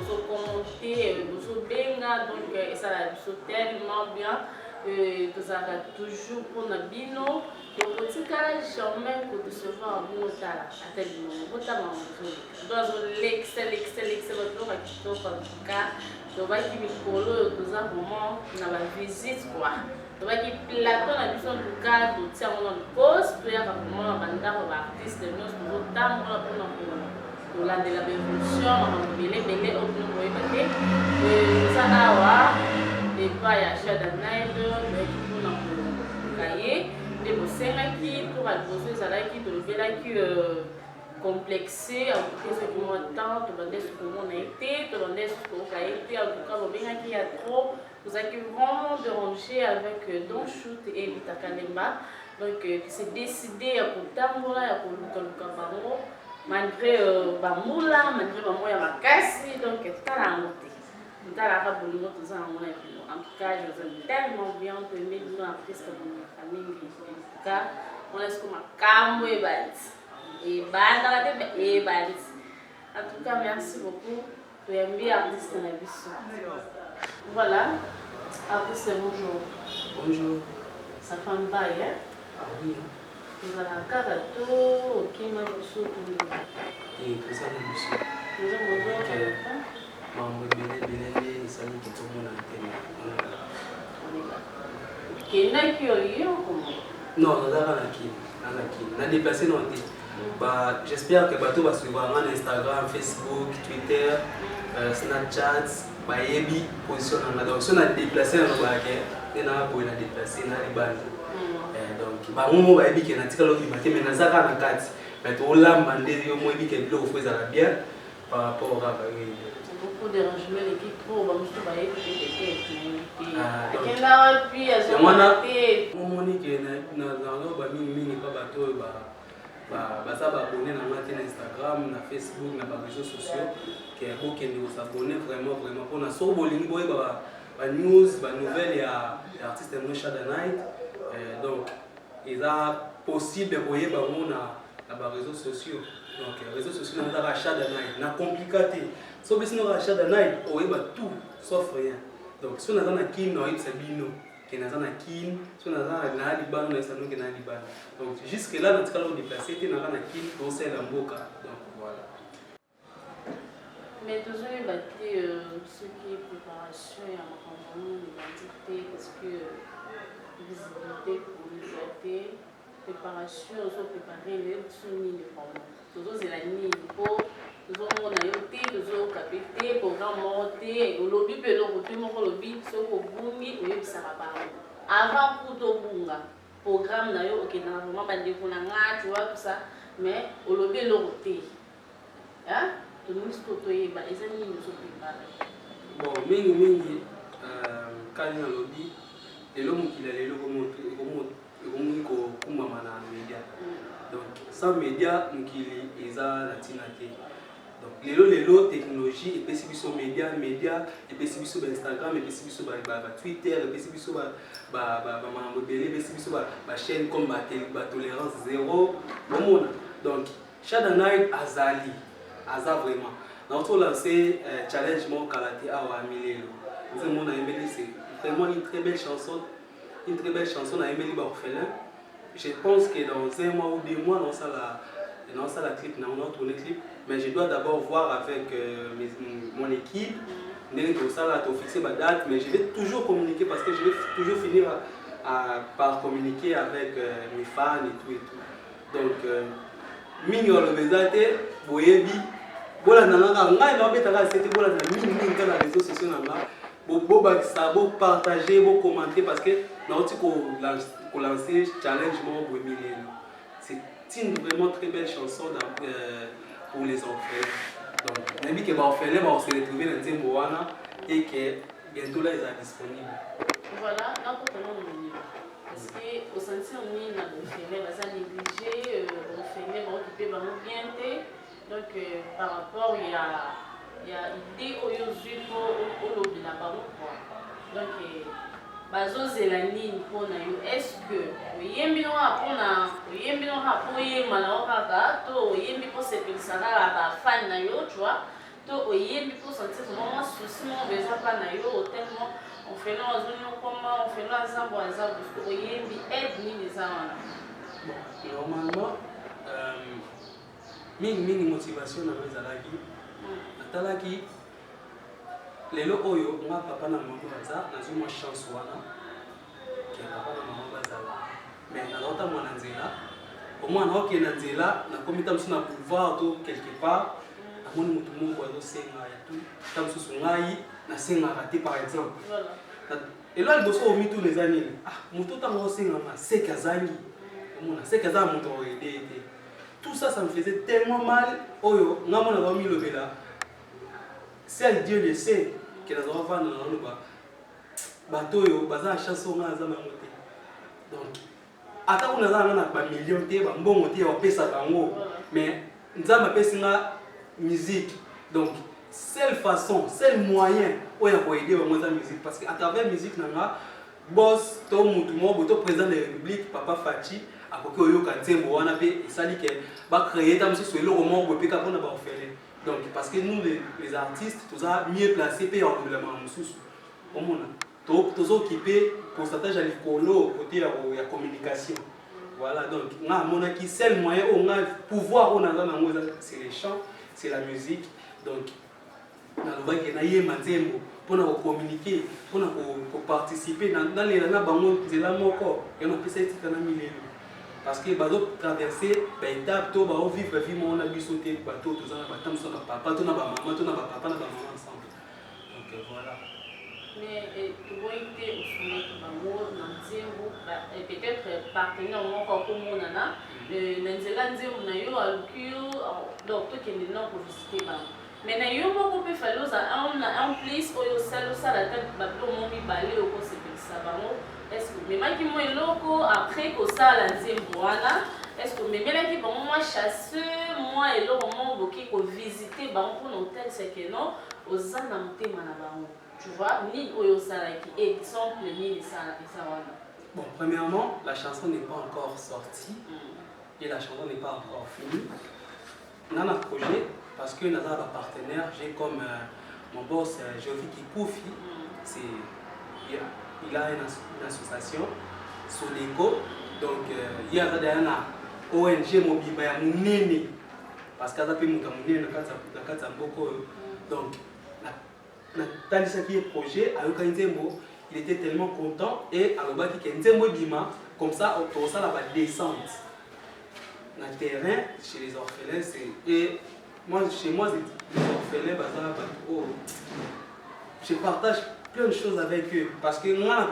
vous commenter, vous benga, donc ça la tellement bien. Vous avez toujours pour la bino. Donc, si vous avez jamais pour recevoir un bon tala, à tel moment, vous avez dans l'excel, donc en tout cas, vous avez qui mikolo, vous avez vraiment dans la visite quoi. Vous avez plateau la vision du cas, vous tiens dans le poste, vous avez vraiment un artiste, nous avons tant pour la de la révolution, on a belé au plus ça a et pas ya chada naïdo, mais tout dans le cahier. Et vous savez pour alposer ça là qui te lever là qui complexé, en tout cas c'est pour moi temps, tu vas dire ce que mon a été, tu vas dire ce que vous avez été, en tout cas vous bien qu'il y a trop, vous avez vraiment dérangé avec Don Shoot et Vita Kalemba. Donc c'est décidé à pour Tambola, à pour Luka Bango, malgré Bamoula, malgré Bamoya Makasi, donc c'est à la montée. Tout à l'heure, en tout cas, je vous aime tellement bien, on peut aimer nous en plus que mon famille. En tout cas, on laisse comme un camou et balise. Et balise. En tout cas, merci beaucoup. Vous aimez artiste dans la vie. Voilà. Artiste, bonjour. Bonjour. Ça fait un bail, hein? Ah oui. Vous avez un carato, ok, moi je suis tout le monde. Et tout ça, monsieur. Vous avez bonjour. Mambo belele isali kitomo na tena. Kena qui est non, on a déplacé non bah j'espère que bateau va suivre Instagram, Facebook, Twitter, Snapchat, bah yebi position na donc si on a déplacé na baké et na boy na déplacé na libanda. Donc bah momo ba yebi ke na tika lo bimate mais na zaka na kati. Mais to lamba ndezi yo mo yebi ke bilo faut ça bien par rapport à beaucoup de rangements l'équipe pour bah monsieur bah abonner na Instagram, na Facebook, na réseaux sociaux qui est beaucoup de s'abonner vraiment pour na so bolingi boy ba news, ba nouvelles ya artiste mo Shada Night. Donc il est possible de voyer ba na réseaux sociaux. Donc les réseaux sociaux na da Shada Night na compliqué. So bis no Shada Night o ba tout sauf rien. Donc si on a na kin no c'est bino qui na na kin, si on a na libano na ça no qui na libano. Donc jusque là dans ce cas là on déplacé na na kin on sait la mboka. Donc voilà. Mais toujours il va ce qui est préparation et en l'identité parce que visibilité pour liberté, préparation, on se préparer les soumis de forme. Toujours c'est la nuit pour toujours on a yoté, toujours capité, programme monté, au lobby peut le côté mon lobby sur au boumi et ça va pas. Avant pour tout bunga programme na yo ok na vraiment pas de kuna nga tu vois tout ça mais au lobby le côté. Hein? Tout le monde se côtoie bah les amis nous sont préparés. Bon mingi quand on lobby et l'homme qui a les logos montré comme kuma na média. Donc sans média nous qui a la tinate. Donc les technologie et puis sur média et puis sur Instagram et puis sur Twitter et puis sur chaîne comme tolérance zéro donc Shada Night azali vraiment donc on lancé challenge mon karaté à Milelo c'est mon ami c'est vraiment une très belle chanson à Emily Orphelin. Je pense que dans un mois ou 2 mois dans ça la clip on a tourné clip. Mais je dois d'abord voir avec mon équipe, ça fixer ma date, mais je vais toujours communiquer parce que je vais toujours finir par communiquer avec mes fans et tout. Donc, mingi olobezate boyebi bola nanga ngai na betaka c'était bola na mingi dans les réseaux sociaux nanga bo partager, bo commenter parce que na oti ko lancer challenge mo boyebi. C'est une vraiment très belle chanson pour les enfants. Donc, même que les enfants vont se retrouver dans des mois et que bientôt là ils sont disponibles. Voilà, là pour le parce que au sens où on a fait ça négligé, on fait occuper bien donc par rapport il y a idée au lobby là-bas donc bazozela pour est-ce que yembi no apona yembi no hapo yema na okaka to yembi pour se pensana ba fan na yo tu vois to oyembi pour sentir vraiment souci mon besoin pas na yo tellement on fait là comment on fait là ensemble oyembi aide ni les wana. Bon, normalement mingi motivation na ezalaki natalaki lelo oyo nga papa na mama baza nazwi mwa chance wana ke papa na mama bazala mais nazota mwana nzela omwana okende na nzela nakomi ta mosusu na pouvoir to quelque part namoni motu moko azosenga ya tu ta mosusu ngai nasengaka te par exemple elo liboso omituna eza nini motu ntango osengama seke azangi omona seke aza moto oede te. Tout ça, ça me faisait tellement mal. Oyo, nga mona ba mi lobela. Seul Dieu le sait que nous avons vendu dans le bas. Bateau yo, baza chanson nga za mamote. Donc, ata on a na ba million te, ba mbongo te wa pesa bango. Mais nzamba pesa nga musique. Donc, seule façon, seul moyen oya ko aider ba moza musique parce que à travers musique nanga boss to mutu mo boto président de la République papa Fachi akoki oyoka nzembo wana pe esali ke ba créer ta mosusu eloko moko pe ka pona ba ofele. Donc parce que nous les artistes tous a mieux placé pe en doublement mosusu omona to occupé pourcentage à l'écolo côté ya communication. Voilà, donc nga mona ki seul moyen on a pouvoir on a dans ngo c'est les chants, c'est la musique. Donc na lobaki na yema nzembo pona ko communiquer pona ko participer dans les na bango nzela moko et on peut s'être na milelo. Parce que bazo traverser étape to ba vivre vie mon a biso te bato to za ba tam so na papa to na ba maman to na ba papa na ba maman ensemble. Donc voilà. Mais tu vois que au sommet bango na nzembo peut-être partenaire moko ko monana na nzela nzembo na yo alukio donc to kende na ko visiter bango. Mais na yo moko pe faloza en plus oyo salo sala tête bablo mo mi balé au ko se pesa bango. Est-ce que même qui moi loco après que ça la nzemboana est-ce que même là qui bon moi chasseur moi et l'autre moment boki ko visiter bango pour hôtel c'est que non aux ana mutema na bango tu vois ni oyo sala qui exemple ni ça wana. Bon, premièrement, la chanson n'est pas encore sortie et la chanson n'est pas encore finie. On a un projet parce que nous avons un partenaire, j'ai comme mon boss Jovi Kikoufi, il a une association, Sodeco, donc il y a une ONG Mobiba Mounene, parce qu'il y a des gens qui ont donc le projet, il était tellement content et comme ça, on ça la descente. Dans le terrain, chez les orphelins, et moi, chez moi, les orphelins, je partage plein de choses avec eux. Parce que moi,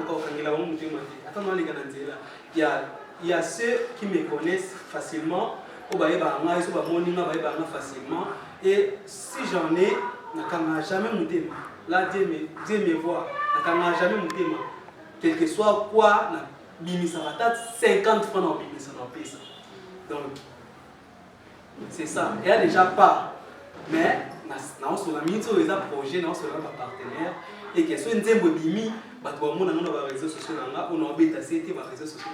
il y a ceux qui me connaissent facilement, facilement, et si j'en ai, jamais monté. Là, Dieu me voit, jamais monté. Quel que soit quoi, 50 francs dans le pays. Donc, c'est ça. Il n'y a déjà pas. Mais, nous sommes un projet, nous sommes un partenaire. Et que si nous sommes bimi, on a des réseaux sociaux, on a des réseaux sociaux,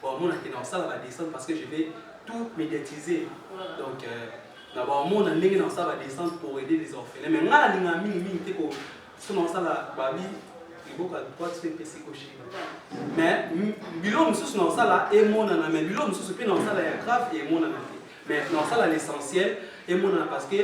on a descendre parce que je vais tout médiatiser. Donc, on a descendre pour aider les orphelins. Mais on a mais bilo mususu na sala et mona na mais bilo mususu pe na sala ya grave et mona na mais na sala l'essentiel et mona parce que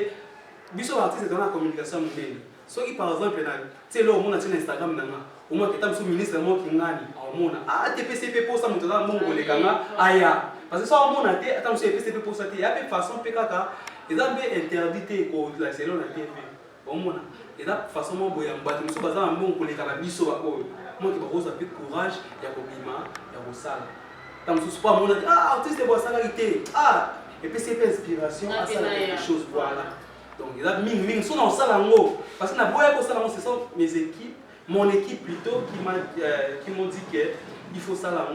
biso artiste dans la communication mondiale so qui par exemple na telo mona sur Instagram nanga au moins que tam sous ministre mo kingani au mona TPCP pour ça mutala mongo le kanga aya parce que ça au mona te tam sous TPCP pour ça te ya pe façon pe kaka ezambe interdité ko la selon la TV au mona et là façon mo boya mbati muso baza mongo le kanga biso ba ko moi qui propose un peu de courage, il y a Bobima, il y a Rossal. Dans le sous-sport, on a dit artiste de Boissalalité. Et puis c'est une inspiration à ça, quelque chose, voilà. Donc, il y a ming, sont dans ça parce que ce sont mes équipes, mon équipe plutôt, qui m'ont dit qu'il faut ça la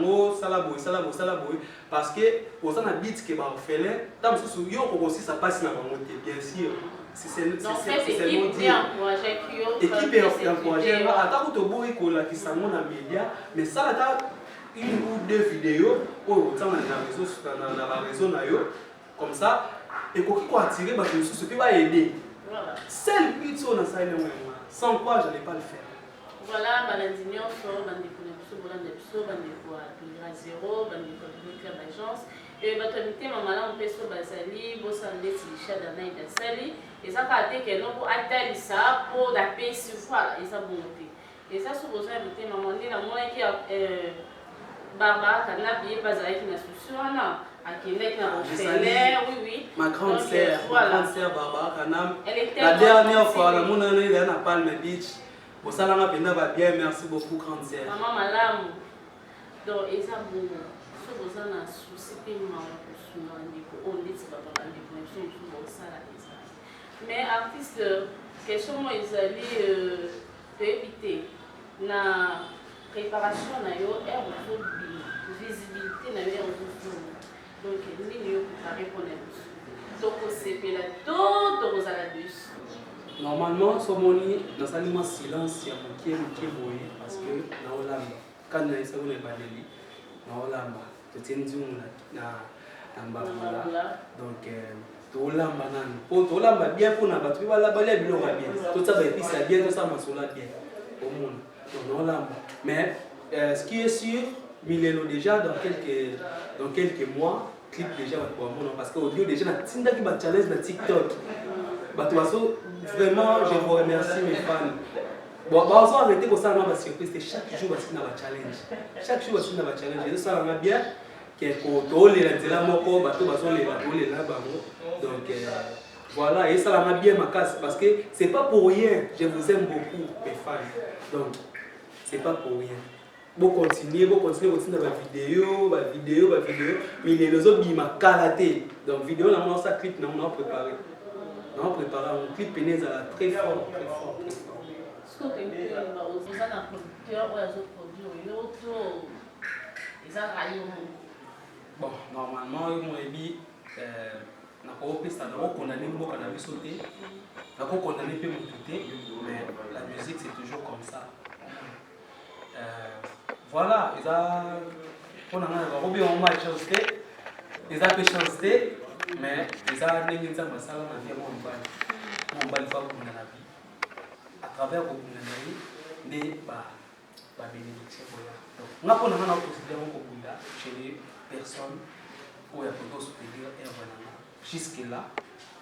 parce que aux habits que va faire, tant que ça passe dans la montée, bien sûr. C'est l'équipe qui est encouragée. Attends, tu as qui sont dans les médias, mais ça, une ou deux vidéos, dans la réseau, comme ça, et qu'on va attirer, ce qui va aider. Voilà. Seul but sur la salle, sans quoi je n'allais pas le faire. Voilà, Balandinion sort, Bandeko Nepso, Bolandepso, Bandeko à zéro, Bandeko Club Agence. Et Batonité, Mamala, on peut se basali, Bossandé, Tilisha, Dana et Dassali. Et ça, quand tu es là, pour atteindre ça, pour la paix, voilà, et ça, bon, et ça, sur besoin de maman, on est là, moi, qui a Barbara, Kanabi, Bazali, qui n'a souci, non. Oui, oui. Ma grande sœur, Barbara Kanam. La La dernière fois, la mon année, elle n'a pas le beach. Pour ça, là, va bien. Merci beaucoup, grande sœur. Maman, madame. Donc, et ça, bon, ce que vous avez un souci, puis maman, on dit que c'est pas mal de ça. Mais artiste, question moi, ils allaient éviter la préparation, visibilité, donc, nous avons répondre. Donc, c'est tout aux aladus. Normalement, ce moni, dans un silence, il y a un qui est moyen parce que dans l'âme, quand on est sur le badeli, dans l'âme, tu tiens du donc, tout l'âme banane. Pour l'âme bien pour n'abattre, tu vas la balayer bien. Tout ça va épicer bien, tout ça va sola bien au monde. Donc, dans l'âme. Mais ce qui est sûr, Mileno déjà dans quelques mois, clip déjà pour moi parce qu'audio déjà na tinda qui va challenge na TikTok. Vraiment, je vous remercie mes fans. Bon, on va arrêter comme ça, on va surprise. Chaque jour, on va challenge. Chaque jour, on va challenge. Et ça, on va bien. Donc, voilà, et ça, on va bien ma casse. Parce que c'est pas pour rien. Je vous aime beaucoup, mes fans. Donc, c'est pas pour rien. Vous continuez dans la vidéo. Mais les autres, ils m'ont calaté. Donc, vidéo, on a un clip, on a préparé. On a préparé un clip pénètre très fort. Ce que vous avez un producteur ou un autre produit, bon, normalement, on dit mais la musique c'est toujours comme ça. Voilà, on a match ils ont fait chanter, mais ils ont mis ça mon bal à travers le mais bah bénédiction donc on a considéré chez les personnes où il y a plutôt supérieur et voilà jusque là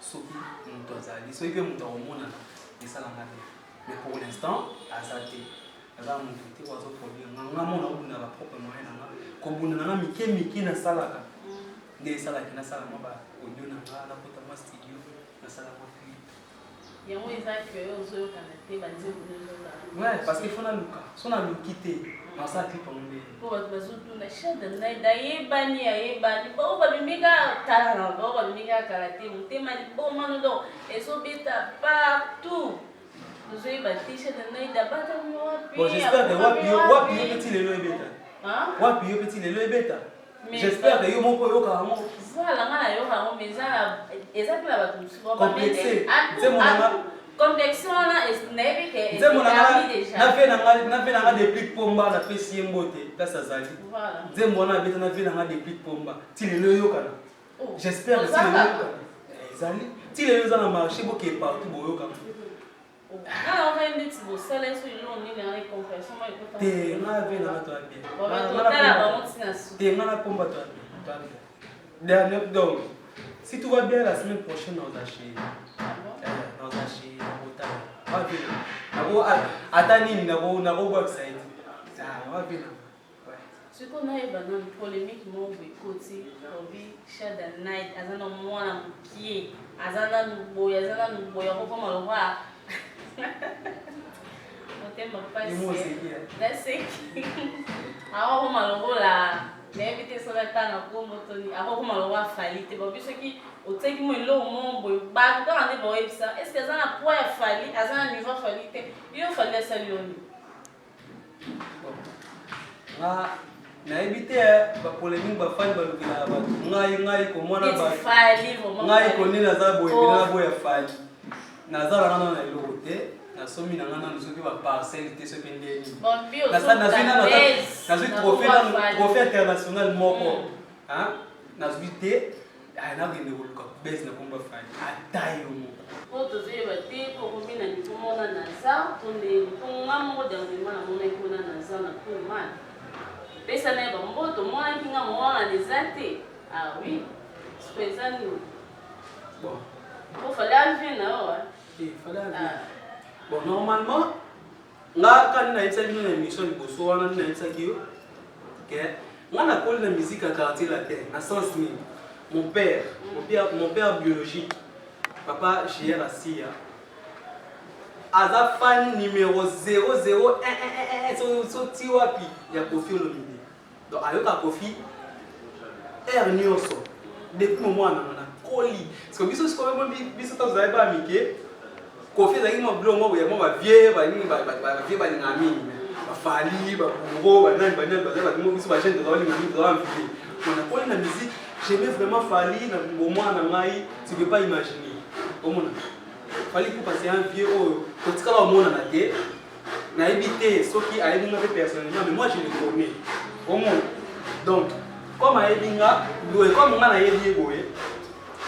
ce qui nous a dit que nous avons et ça mais pour l'instant à ça là mon côté oiseau produire on a propre moyen comme on a mis na salaka des salaka na salama ba audio na la potama studio na salama il y a un usage que aux autres ouais, parce qu'il faut nous quitter dans ça clip on est pour bazutu na shada na daye bani ba ba bimika talana ba bimika karate mutema bo manodo eso beta partout nous avons bâti shada na da bata mo bon j'espère que wapi petit lelo beta hein wapi petit lelo beta j'espère que yo moko yo carrément voilà ngana yo carrément mais ça exactement la batu complexé c'est mon nama complexe là est n'avait que c'est mon nama na fait na des plics pomba na fait siembote là ça zali voilà c'est mon nama beta na fait na des plics pomba ti lelo yo kana j'espère que ti lelo yo kana zali ti lelo za na marché bo ke partout bo yo kana ah on va une petite bosse là sur le long ni dans les confessions moi écoute te na ve na to bien bon là ba on tina su te na pomba to bien dernier donc si tout va bien la semaine prochaine on va chez on va chez Hôtel attends nini na go website on va bien ce qu'on a une polémique mon côté obi Shada Night azana mwana mkie azana boya ko malwa on t'aime pas c'est alors on malwa l'invité sur la table pour motoni alors on malwa fali te bobi ce qui au teki mo lo mo boy ba dans les boy ça est-ce que azana poya fali azana niveau fali te yo fali ça lioni na éviter ba polémique ba fan ba lukila ba ngai ko mona ba ngai ko ni na za boy bina boy fali na za rana na lote na somi na ngana nzuki ba parcelle te so pendeni na sa na zina na trophée international moko hein na zute ai na ngene ko base na komba fali atayo mo o to zeba tondeli mponga moko dernièrement namonaki wana naza na Pullman pesa na ye bamboto monaki nga mowana eza te. Ah oui siko eza nini bon il fallait avie na yo il fallait avie bon normalement nga quand nayetisaki bino na émission liboso wana nayebisaki yo ke nga nakoli na musique ya quartier latin na sens nini mon père biologique papa JR Asia aza fan numéro 00111 soti wapi ya Koffi Olomide donc ayoka Koffi air nyonso depuis moment na koli parce que biso siko biso tozali ba mike Koffi ezalaki mwa bilongo ya mwa bavie balingi balinga mingi bafali baburo banani bazali badimo biso bagene tozabalinga mingi tozabamvie on akoli na musique j'aimais vraiment Fally na bomwana ngai tu peux pas imaginer omona Fally pour passer un vieux oh kotikala omona na te nayebi te soki ayebi nga pe personnellement mais moi je le connais omona donc comme ayebi nga comme nga nayebi ye boye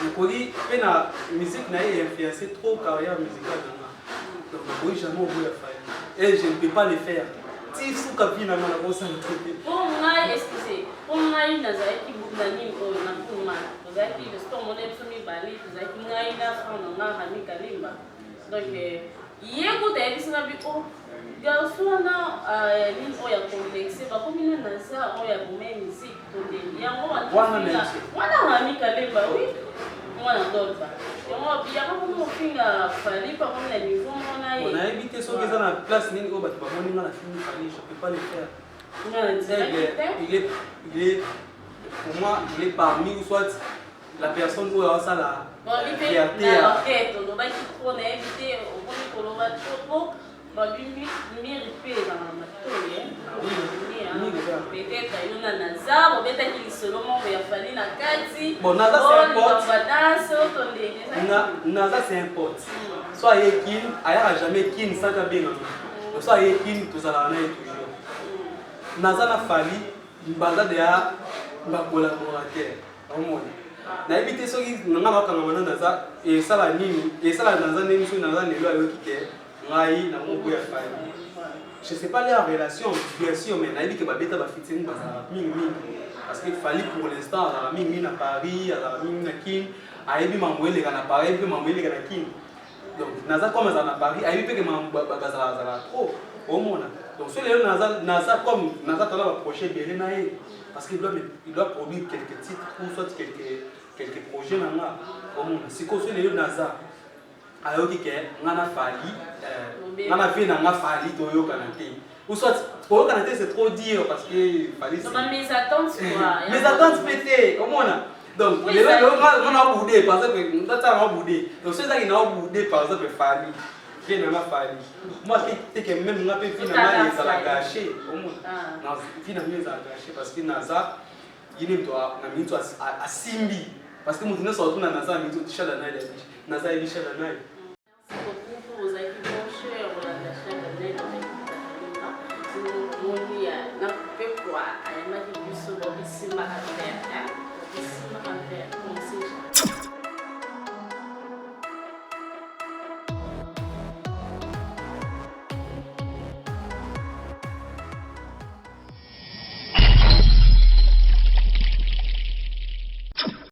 nakoli mpe na musique na ye influencé trop carrière musicale na nga donc nakoli jamais oboya Fally et je ne peux pas le faire ti suka vi na nga nakosala te pour ngai excusez pour ngai nazalaki nani oyo na Pullman tozalaki lesto omona biso mibale tozalaki ngai na frère na nga Rami Kalimba donc ye kuta yebisi na bi o garçon wana nini oyo ya complexe bakomi na naza oyo ya bomaya musique tondeli yango wana Rami Kalimba oui mwana dolba yango biyaka komi ofinga Fally mpa komi na niveau mona ye nayebi te soki eza na place nini oyo bato bamoni nga na filme Fally je peux pas le faire il est pour moi il est parmi ou soit la personne où on ça la fierté bon Naza c'est un pote soit Yekin ayaka jamais kin saka benga soit Yekin tozala na toujours Naza na Fally mbaza de ya ba collaborateur omona nayebi te soki nanga bakanga mana naza esala nini esala naza nini soki naza lelo ayoki te ngai na moko ya Fally je sais pas leur relation bien sûr mais nayebi ke babeta bafitini bazala mingi parce que Fally pour l'instant azala mingi na Paris azala mingi na Kin ayebi mambo eleka na Paris mpe mambo eleka na Kin donc naza comme azala na Paris ayebi mpe ke mambo bazala trop omona donc ce lelo naza comme naza tala ba projet bien na ye parce qu'il doit produire quelques titres ou soit quelques projets na nga omona siko ce lelo naza ayoki ke ngana Fally ngana vie na nga Fally toyokana te ou soit toyokana te c'est trop dire parce que Fally mes attentes quoi mes attentes pété omona donc les gens on a boudé par exemple ndata on a boudé donc ceux qui n'ont boudé par exemple Fally bien na Fally moi te que même nga pe finalement les a gâché omona na finalement les a gâché parce que naza yine mtoa na mtu asimbi parce que mtu neso tuna naza mtu tishada naye naza ilishada naye pour vos acquis on a la chaîne de Monia na pe kwa ayama ki biso bo bisima affaire hein bisima affaire comme c'est